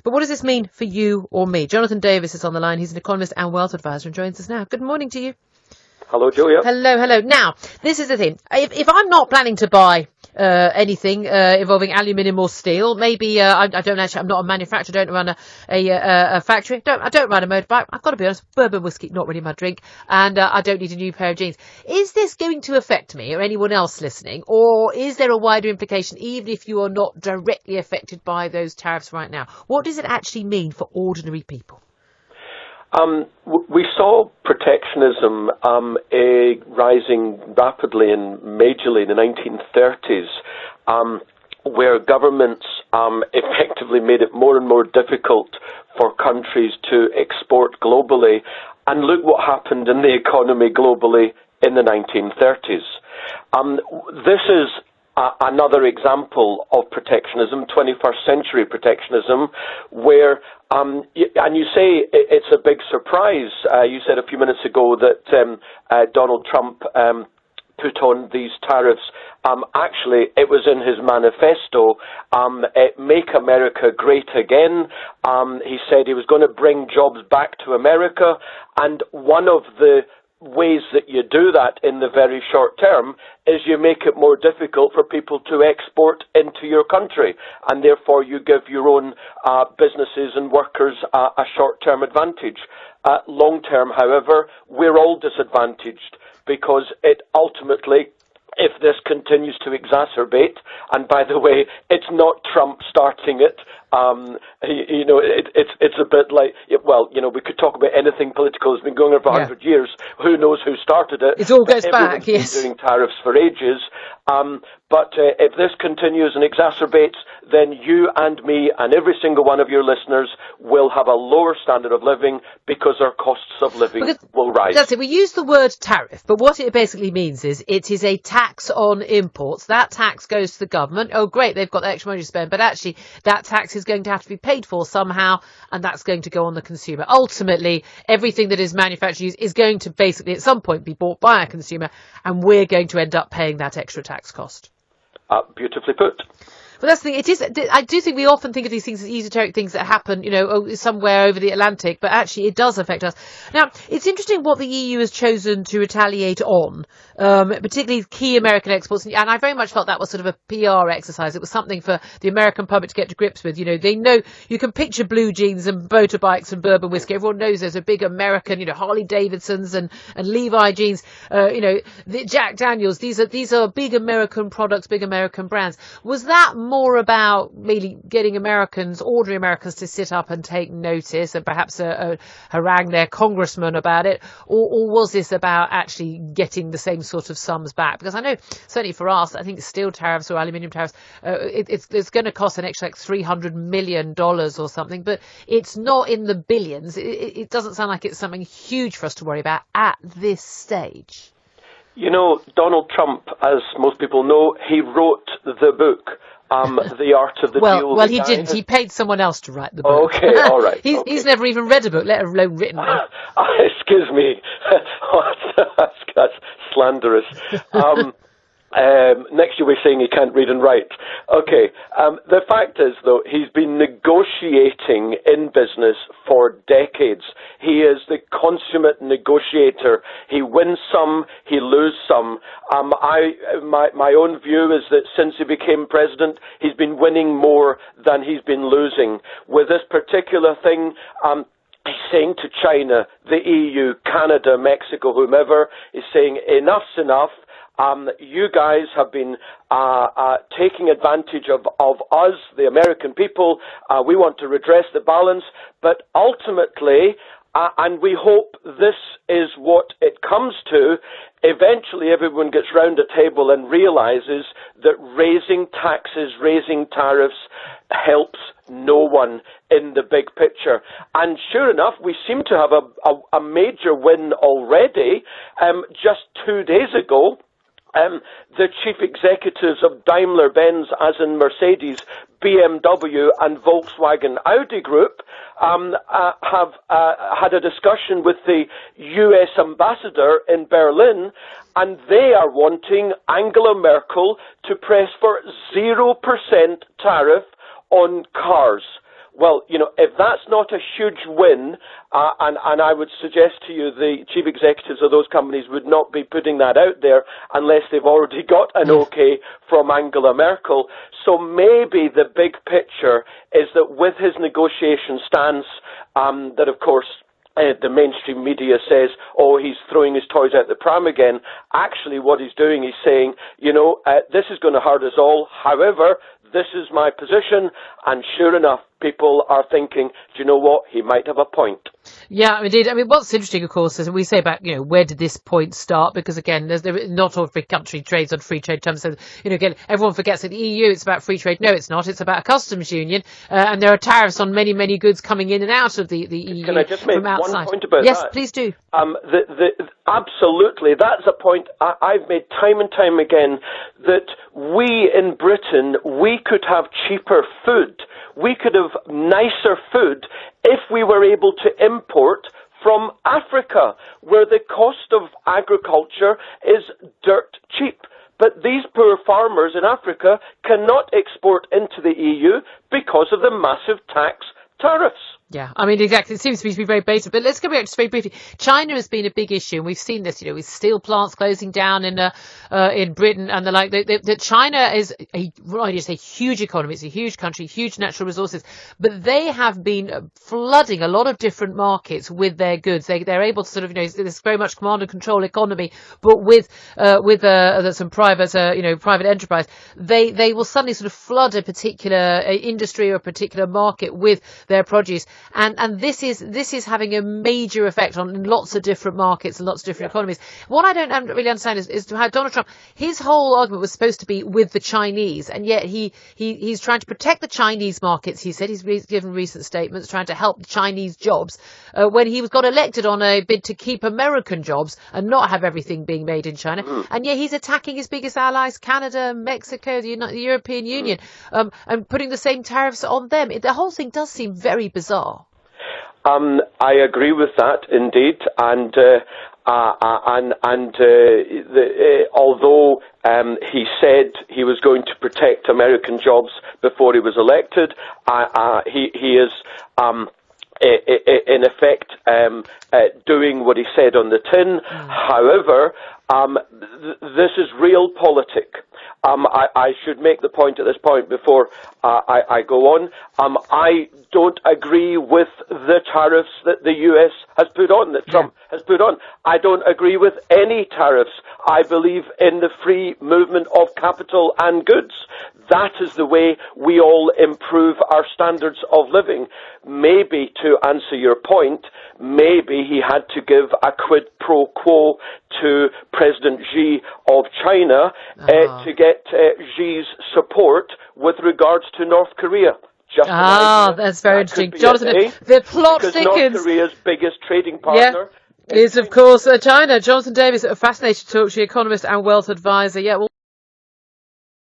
But what does this mean for you or me? Jonathan Davis is on the line. He's an economist and wealth advisor and joins us now. Good morning to you. Hello, Julia. Hello. Now, this is the thing. If I'm not planning to buy anything involving aluminium or steel, maybe I'm not a manufacturer, don't run a factory, I don't ride a motorbike. I've got to be honest, bourbon whiskey, not really my drink, and I don't need a new pair of jeans. Is this going to affect me or anyone else listening, or is there a wider implication, even if you are not directly affected by those tariffs right now? What does it actually mean for ordinary people? We saw protectionism rising rapidly and majorly in the 1930s, where governments effectively made it more and more difficult for countries to export globally. And look what happened in the economy globally in the 1930s. This is another example of protectionism, 21st century protectionism, where, and you say it's a big surprise. You said a few minutes ago that Donald Trump put on these tariffs. Actually, it was in his manifesto, Make America Great Again. He said he was going to bring jobs back to America, and one of the ways that you do that in the very short term is you make it more difficult for people to export into your country, and therefore you give your own businesses and workers a short-term advantage. Long-term, however, we're all disadvantaged because it ultimately, if this continues to exacerbate, and by the way, it's not Trump starting it. It's a bit like, well, we could talk about anything political. It's been going on for 100 years. Who knows who started it? It all goes back, yes. Been doing tariffs for ages. But if this continues and exacerbates, then you and me and every single one of your listeners will have a lower standard of living because our costs of living will rise. That's it. We use the word tariff, but what it basically means is it is a tax on imports. That tax goes to the government. Oh, great, they've got the extra money to spend, but actually that tax is going to have to be paid for somehow, and that's going to go on the consumer. Ultimately, everything that is manufactured is going to basically at some point be bought by a consumer, and we're going to end up paying that extra tax cost. Beautifully put. Well, that's the thing. I do think we often think of these things as esoteric things that happen, somewhere over the Atlantic, but actually it does affect us. Now, it's interesting what the EU has chosen to retaliate on, particularly key American exports. And I very much felt that was sort of a PR exercise. It was something for the American public to get to grips with. They know you can picture blue jeans and motorbikes and bourbon whiskey. Everyone knows there's a big American, Harley Davidsons and Levi jeans, the Jack Daniels. These are big American products, big American brands. Was that more about really getting ordinary Americans to sit up and take notice and perhaps harangue their congressman about it? Or was this about actually getting the same sort of sums back? Because I know, certainly for us, I think steel tariffs or aluminium tariffs, it's going to cost an extra $300 million or something, but it's not in the billions. It doesn't sound like it's something huge for us to worry about at this stage. Donald Trump, as most people know, he wrote the book, The Art of the Deal. Well, he didn't. He paid someone else to write the book. Okay, all right. He's never even read a book, let alone written one. Excuse me. That's slanderous. Next you'll be saying he can't read and write. Okay. The fact is, though, he's been negotiating in business for decades. He is the consummate negotiator. He wins some, he loses some. My own view is that since he became president, he's been winning more than he's been losing. With this particular thing, he's saying to China, the EU, Canada, Mexico, whomever, he's saying enough's enough. You guys have been taking advantage of us, the American people. We want to redress the balance. But ultimately, and we hope this is what it comes to, eventually everyone gets round a table and realizes that raising taxes, raising tariffs helps no one in the big picture. And sure enough, we seem to have a major win already. Just 2 days ago, the chief executives of Daimler-Benz, as in Mercedes, BMW and Volkswagen Audi Group, have had a discussion with the US ambassador in Berlin, and they are wanting Angela Merkel to press for 0% tariff on cars. Well, if that's not a huge win, and I would suggest to you the chief executives of those companies would not be putting that out there unless they've already got an okay from Angela Merkel. So maybe the big picture is that with his negotiation stance, that of course the mainstream media says, oh, he's throwing his toys out the pram again. Actually, what he's doing is saying, this is going to hurt us all. However, this is my position. And sure enough, people are thinking, do you know what? He might have a point. Yeah, indeed. I mean, what's interesting, of course, is we say about, where did this point start? Because, again, not every country trades on free trade terms. So, again, everyone forgets that the EU, it's about free trade. No, it's not. It's about a customs union. And there are tariffs on many, many goods coming in and out of the EU. Can I just make from outside. One point about that? Yes, please do. Absolutely. That's a point I've made time and time again, that we in Britain, we could have cheaper food. We could have nicer food if we were able to import from Africa, where the cost of agriculture is dirt cheap. But these poor farmers in Africa cannot export into the EU because of the massive tax tariffs. Yeah, I mean, exactly. It seems to be very basic. But let's go back just very briefly. China has been a big issue, and we've seen this, with steel plants closing down in Britain and the like. That China is a huge economy. It's a huge country, huge natural resources. But they have been flooding a lot of different markets with their goods. They're able to sort of, this very much command and control economy, but with some private enterprise. They will suddenly sort of flood a particular industry or a particular market with their produce. And this is having a major effect on lots of different markets and lots of different economies. What I don't really understand is how Donald Trump, his whole argument was supposed to be with the Chinese, and yet he's trying to protect the Chinese markets. He said he's given recent statements trying to help the Chinese jobs when he got elected on a bid to keep American jobs and not have everything being made in China. And yet he's attacking his biggest allies, Canada, Mexico, the European Union, and putting the same tariffs on them. The whole thing does seem very bizarre. I agree with that indeed, and although he said he was going to protect American jobs before he was elected, he is in effect doing what he said on the tin. However, this is realpolitik. I should make the point at this point before I go on. I don't agree with the tariffs that the US has put on, that Trump has put on. I don't agree with any tariffs. I believe in the free movement of capital and goods. That is the way we all improve our standards of living. Maybe, to answer your point, maybe he had to give a quid pro quo to President Xi of China to get Xi's support with regards to North Korea. That's very interesting. Jonathan, the plot thickens. North Korea's biggest trading partner is, of course, China. Jonathan Davis, a fascinating to talk to you, economist and wealth advisor. Yeah, well,